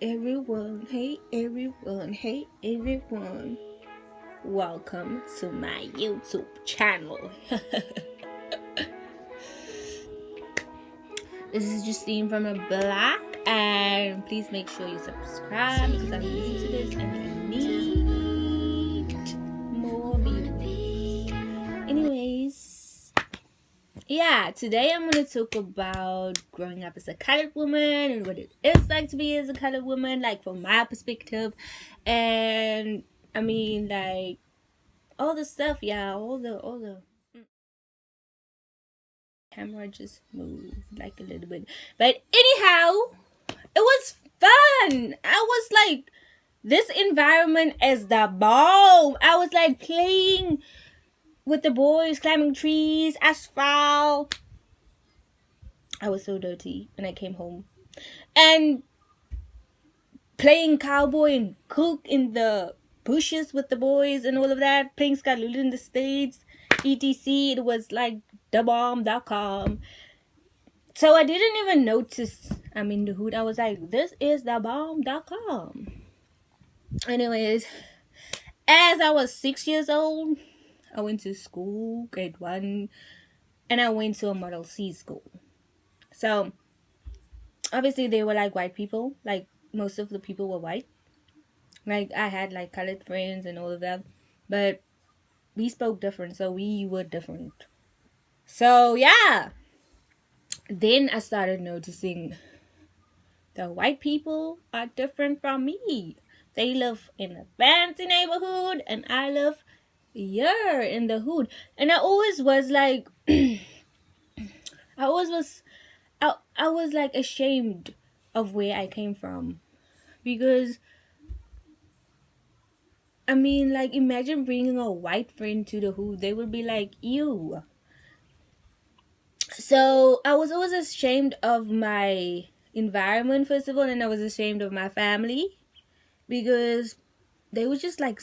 everyone, hey everyone. Welcome to my YouTube channel. This is Justine from a Black, and please make sure you subscribe because I'm new to this and I need more viewers. Anyways, yeah, today I'm going to talk about growing up as a colored woman and what it is like to be as a colored woman, like from my perspective. And I mean, like, all the stuff, yeah, all the camera just moved like a little bit. But anyhow, it was fun. I was like, this environment is the bomb. I was like playing with the boys, climbing trees, asphalt. I was so dirty when I came home. And playing cowboy and cook in the bushes with the boys and all of that, playing Skalulu in the States, etc. It was like thebomb.com. So I didn't even notice I'm in the hood. I was like, this is thebomb.com. Anyways, as I was 6 years old, I went to school, grade 1, and I went to a Model C school. So obviously they were like white people, like most of the people were white. Like I had like colored friends and all of that, but we spoke different, so we were different. So yeah, then I started noticing the white people are different from me. They live in a fancy neighborhood, and I live here in the hood. And I always was like, I always was, I was like ashamed of where I came from, because I mean, like, imagine bringing a white friend to the hood. They would be like, ew. So I was always ashamed of my environment, first of all, and I was ashamed of my family because they would just like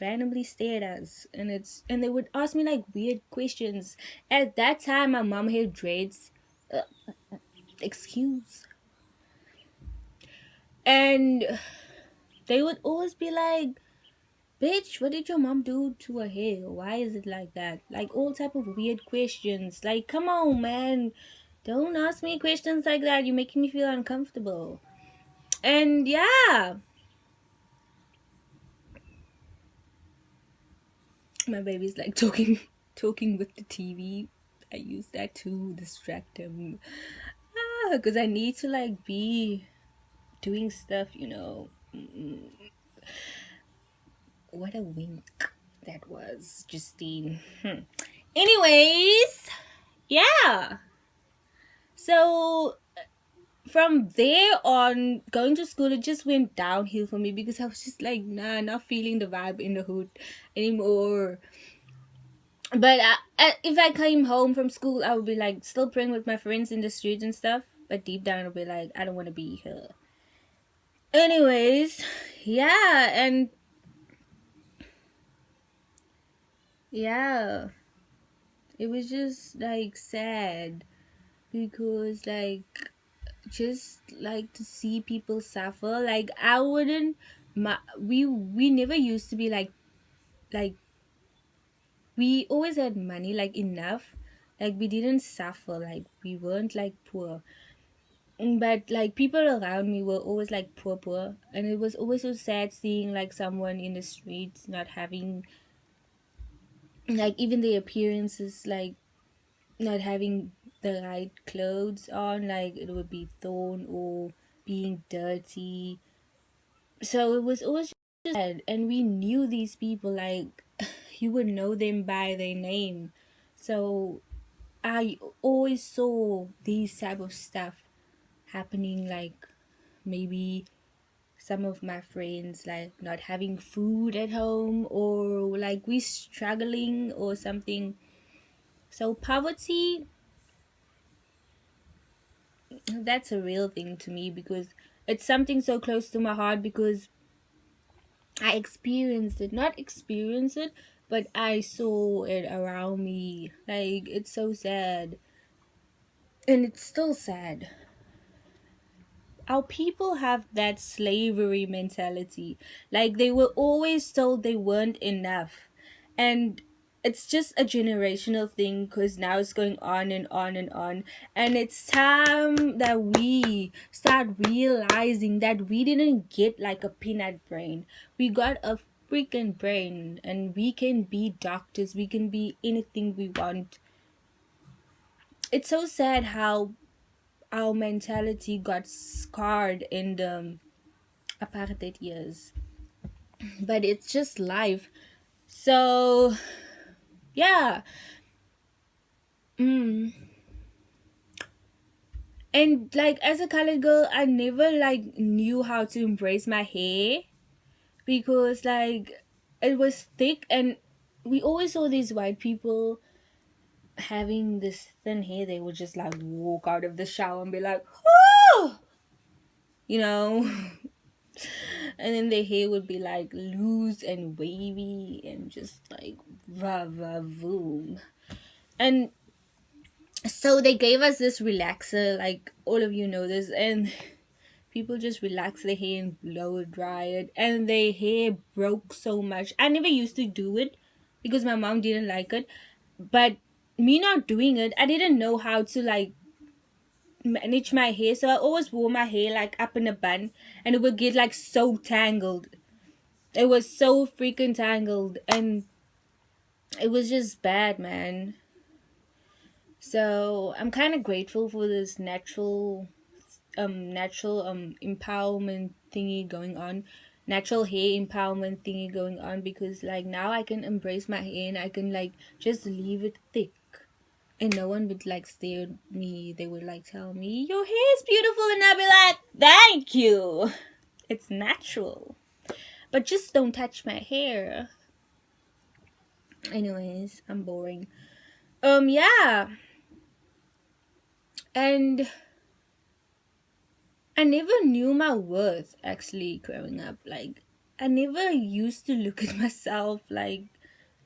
randomly stare at us, and they would ask me like weird questions. At that time, my mom had dreads. Uh, excuse. And they would always be like, bitch, what did your mom do to her hair? Why is it like that? Like all type of weird questions. Like, come on, man. Don't ask me questions like that. You're making me feel uncomfortable. And yeah. My baby's like talking with the TV. I use that to distract him. Because I need to like be doing stuff, you know. What a wink that was, Justine. Anyways, yeah. So from there on, going to school, it just went downhill for me because I was just like, nah, not feeling the vibe in the hood anymore. But if I came home from school, I would be like still praying with my friends in the streets and stuff. But deep down, I'll be like, I don't want to be here. Anyways, yeah, and yeah, it was just like sad because like just like to see people suffer. Like I wouldn't. We never used to be like we always had money, like enough. Like we didn't suffer. Like we weren't like poor. But like people around me were always like poor, and it was always so sad seeing like someone in the streets not having like even the appearances, like not having the right clothes on, like it would be torn or being dirty. So it was always just sad, and we knew these people, like you would know them by their name. So I always saw these type of stuff happening, like maybe some of my friends like not having food at home, or like we struggling or something. So poverty, that's a real thing to me because it's something so close to my heart, because I experienced it, not experience it, but I saw it around me. Like it's so sad, and it's still sad. our people have that slavery mentality. Like they were always told they weren't enough. And it's just a generational thing because now it's going on and on and on. And it's time that we start realizing that we didn't get like a peanut brain. We got a freaking brain, and we can be doctors, we can be anything we want. It's so sad how our mentality got scarred in the apartheid years, but it's just life. So yeah. mm. And like as a colored girl, I never like knew how to embrace my hair, because like it was thick, and we always saw these white people having this thin hair. They would just like walk out of the shower and be like, oh, you know. And then their hair would be like loose and wavy and just like va va voom. And so they gave us this relaxer, like all of you know this, and people just relax their hair and blow it, dry it, and their hair broke so much. I never used to do it because my mom didn't like it, but me not doing it, I didn't know how to like manage my hair, so I always wore my hair like up in a bun, and it would get like so tangled. It was so freaking tangled, and it was just bad, man. So I'm kind of grateful for this natural empowerment thingy going on, natural hair empowerment thingy going on, because like now I can embrace my hair and I can like just leave it thick, and no one would like stare at me. They would like tell me your hair is beautiful, and I'd be like, thank you, it's natural, but just don't touch my hair. Anyways, I'm boring. Yeah. And I never knew my worth actually growing up. Like, I never used to look at myself like,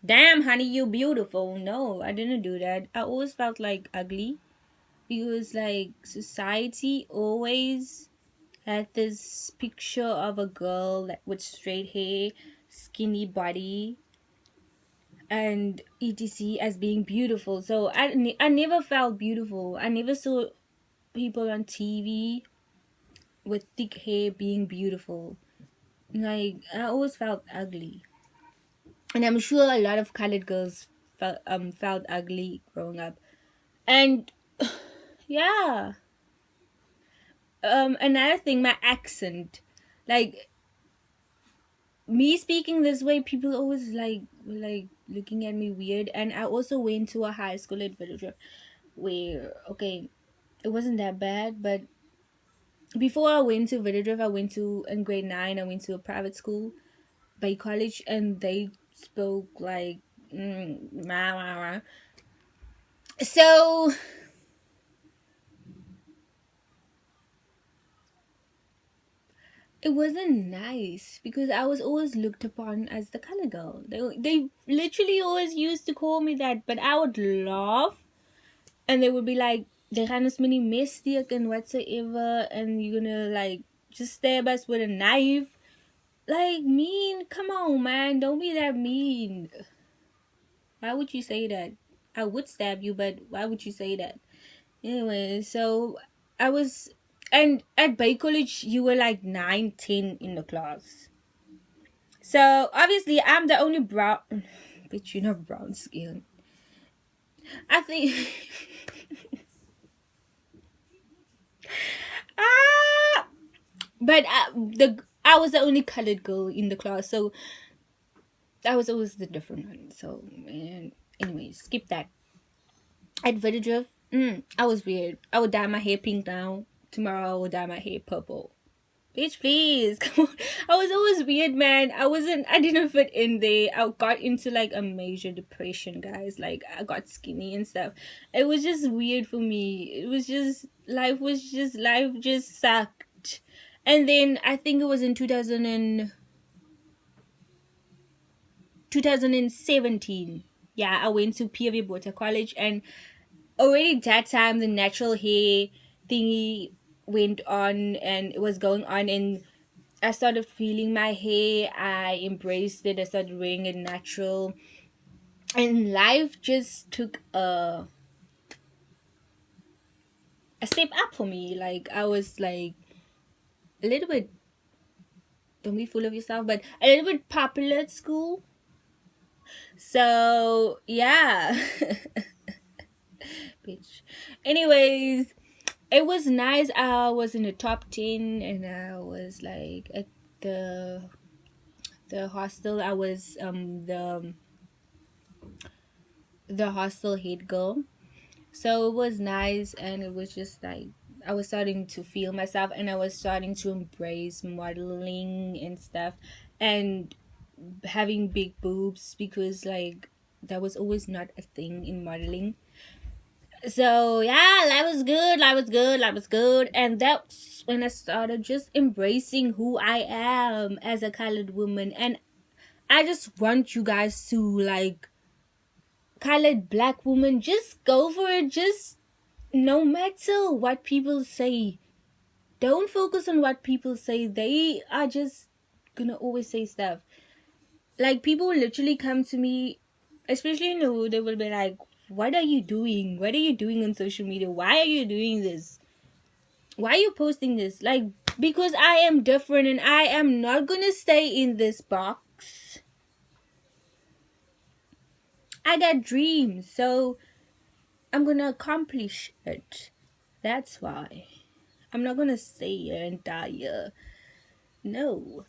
damn, honey, you beautiful. No, I didn't do that. I always felt like ugly, because like society always had this picture of a girl like with straight hair, skinny body, and etc as being beautiful. So I never felt beautiful. I never saw people on TV with thick hair being beautiful. Like I always felt ugly, and I'm sure a lot of colored girls felt ugly growing up. And yeah, another thing, my accent, like me speaking this way, people always like were like looking at me weird. And I also went to a high school at Village where, okay, it wasn't that bad, but before I went to Village, I went to in grade 9. I went to a private school by college, and they spoke like rah, rah, rah. So it wasn't nice, because I was always looked upon as the color girl. They literally always used to call me that, but I would laugh, and they would be like, "They gaan ons mini messteek and whatsoever, and you're gonna like just stab us with a knife." Like, mean, come on, man, don't be that mean. Why would you say that? I would stab you, but why would you say that? Anyway, so I was, and at Bay College, you were like 9, 10 in the class. So obviously, I'm the only brown, but you're not brown skin. I think, ah, but I was the only colored girl in the class, so I was always the different one. So, man, anyway, skip that. At Village, I was weird. I would dye my hair pink now. Tomorrow I would dye my hair purple. Bitch, please. Come on. I was always weird, man. I didn't fit in there. I got into like a major depression, guys. Like, I got skinny and stuff. It was just weird for me. It was just, life just sucked. And then I think it was in 2017. Yeah, I went to PV Bota College, and already that time the natural hair thingy went on and it was going on, and I started feeling my hair. I embraced it. I started wearing it natural, and life just took a step up for me. Like I was like a little bit, don't be full of yourself, but a little bit popular at school. So yeah, bitch. Anyways, it was nice. I was in the top 10, and I was like at the hostel. I was the hostel head girl. So it was nice, and it was just like I was starting to feel myself, and I was starting to embrace modeling and stuff, and having big boobs, because like that was always not a thing in modeling. So yeah, life was good, life was good, life was good. And that's when I started just embracing who I am as a colored woman. And I just want you guys to, like, colored black woman, just go for it. Just no matter what people say, don't focus on what people say. They are just gonna always say stuff. Like, people will literally come to me, especially in the hood, they will be like, what are you doing? What are you doing on social media? Why are you doing this? Why are you posting this? Like, because I am different, and I am not gonna stay in this box. I got dreams, so I'm gonna accomplish it. That's why. I'm not gonna stay here and die here. No.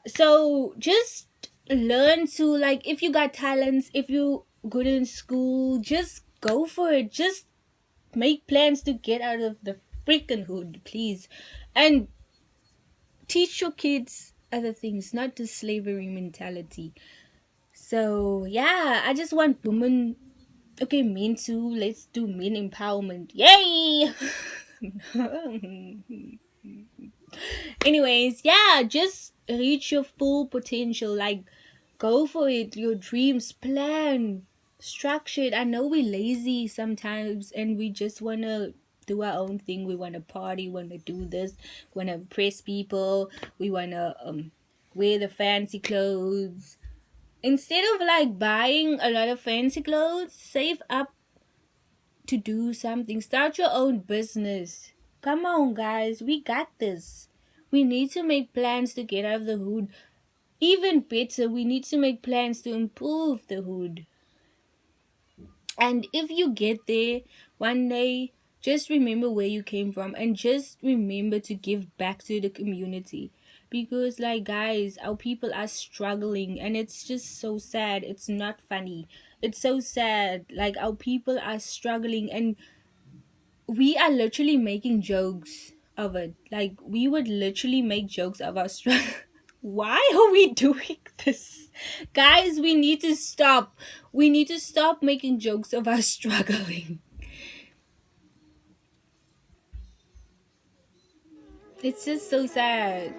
So just learn to, like, if you got talents, if you good in school, just go for it. Just make plans to get out of the freaking hood, please. And teach your kids other things, not the slavery mentality. So yeah, I just want women. Okay, men too. Let's do men empowerment. Yay! Anyways, yeah, just reach your full potential. Like, go for it. Your dreams, plan, structure it. I know we're lazy sometimes, and we just want to do our own thing. We want to party, want to do this, want to impress people. We want to wear the fancy clothes. Instead of like buying a lot of fancy clothes, save up to do something. Start your own business. Come on, guys, we got this. We need to make plans to get out of the hood. Even better, we need to make plans to improve the hood. And if you get there one day, just remember where you came from, and just remember to give back to the community. Because, like, guys, our people are struggling, and it's just so sad. It's not funny. It's so sad. Like, our people are struggling, and we are literally making jokes of it. Like, we would literally make jokes of our struggle. Why are we doing this? Guys, we need to stop. We need to stop making jokes of us struggling. It's just so sad.